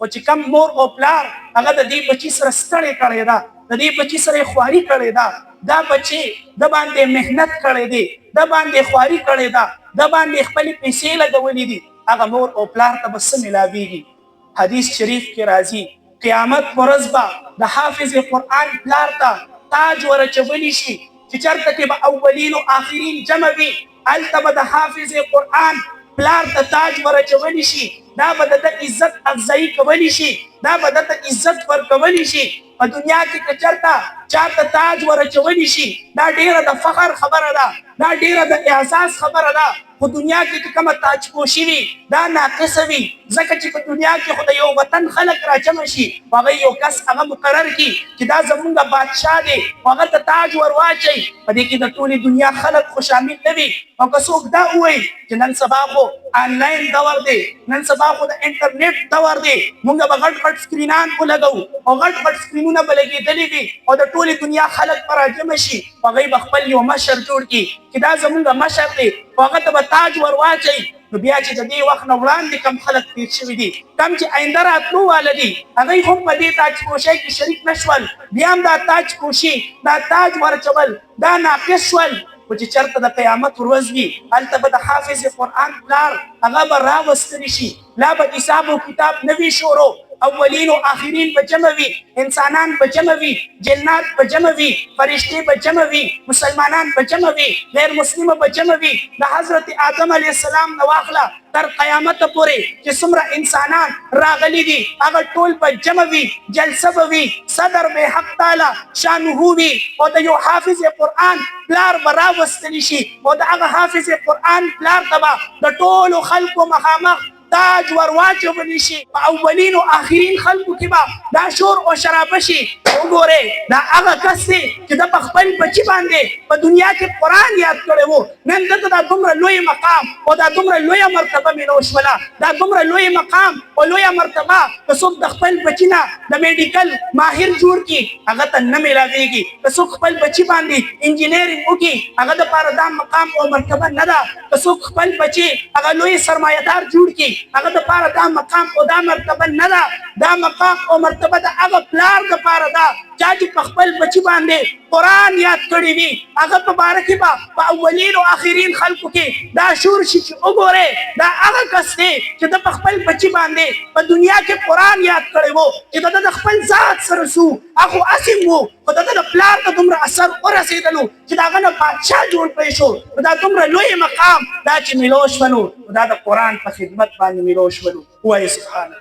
او چې کم مور او پلار هغه د دې بچي سره ستړی کړی ده، د دې بچي سره خواري کړې ده، دا بچي د باندې محنت کړی دی، د باندې خواري کړې ده، د باندې خپلې پیسې لګولې دي، هغه مور او پلار ته به څه ملاویږي؟ حدیث شریف کې راځي قیامت په ورځ به د حافظ قرآن پلار ته تاج ورچولی شي چې چېرته کې به اولین او آخرین جمع وي، هلته به د حافظ قرآن پلار ته تاج ورچولی شي، دا به د عزت افضایي کولی شي، دا به د عزت ورکولی شي. په دنیا کې که چېرته چاته تاج ورچولی شي دا ډیره د فخر خبره ده، دا ډیره د اعزاز خبره ده، خو دنیا کې چې کومه تاج پوشي وي دا ناقصه وي، ځکه چې په دنیا کې خو د یو وطن خلک راجمع شي، هغه یو کس هغه مقرر کړي چې دا زمونږ بادشاه دی، هغه ته تاج ور واچوي، په دې کې د ټولې دنیا خلک خو شامل نه وي. او که څوک دا ووایي چې نن سبا خو آنلاین دور دی، نن سبا خو د انټرنیټ دور دی، مونږ به غټ غټ سکرینان ولګوو او غټ غټ سکرینونه به لګېدلي وي او د ټولې دنیا خلک به راجمع شي، هغوی به خپل یو مشر جوړ کړي چې دا زمونږ مشر دی، هغه ته به تاج ور واچوي. نو بیا چې د دې وخت نه وړاندې کم خلک تېر شوي دي، کم چې آینده راتلو واله دي، هغوی هم په دې تاج پوشۍ کې شریک نه شول، بیا هم دا تاج پوشي دا تاج ورچول دا ناقص شول. خو چې چېرته د قیامت ورځ وي هلته به د حافظ قرآن پلار هغه به راوستلی شي، لا به حساب و کتاب نه وي شروع، اولین و آخرین به جمع وي، انسانان به جمع وي، جنات به جمع وي، فرشتې به جمع وي، مسلمانان به جمع وي، غیر مسلمه به جمع وي، د حضرت آدم علیه السلام نه واخله تر قیامت پورې چې څومره انسانان راغلي دي هغه ټول به جمع وي، جلسه به وي، صدر به حق تعالی شانه وي او د یو حافظ قرآن پلار به راوستلی شي او د هغه حافظ قرآن پلار ته به د ټولو خلکو مخامخ تاج ور واچولی شي، په اولین او آخرین خلکو کې به دا شور او شرابه شي. وګورئ دا هغه کس دی چې د په خپل بچي باندې په دنیا کې قرآن یاد کړی و، نن دته دا دومره لوی مقام او دا دومره لویه مرتبه میلو شوله، دا دومره لوی مقام او لویه مرتبه که څوک د خپل بچي نه د میډیکل ماهر جوړ کړي هغه ته نه میلاویږي، که څوک خپل بچي باندې انجینرینګ وکړي هغه دپاره دا مقام او مرتبه نه ده، که څوک خپل بچي هغه لوی سرمایهدار جوړ کړي هغه دپاره دا مقام او دا مرتبه نه ده، دا مقام او مرتبه د هغه پلار دپاره ده چا چې په خپل بچي باندې قرآن یاد کړی وي، هغه په باره کې به په اولین او آخرین خلکو کې دا شور شي چې وګورئ دا هغه کس دی چې د په خپل بچي باندې په دنیا کې قرآن یاد کړی و، چې د د خپل ذات سره سو هغه اسیم و، خو د د پلار ته دومره اثر ورسېدلو چې د هغه نه بادشاه جوړ کړی شو، دا دومره لوی مقام دا چې میلو شولو دا د قرآن په خدمت باندې میلو شولو. ووایئ سبحان الله.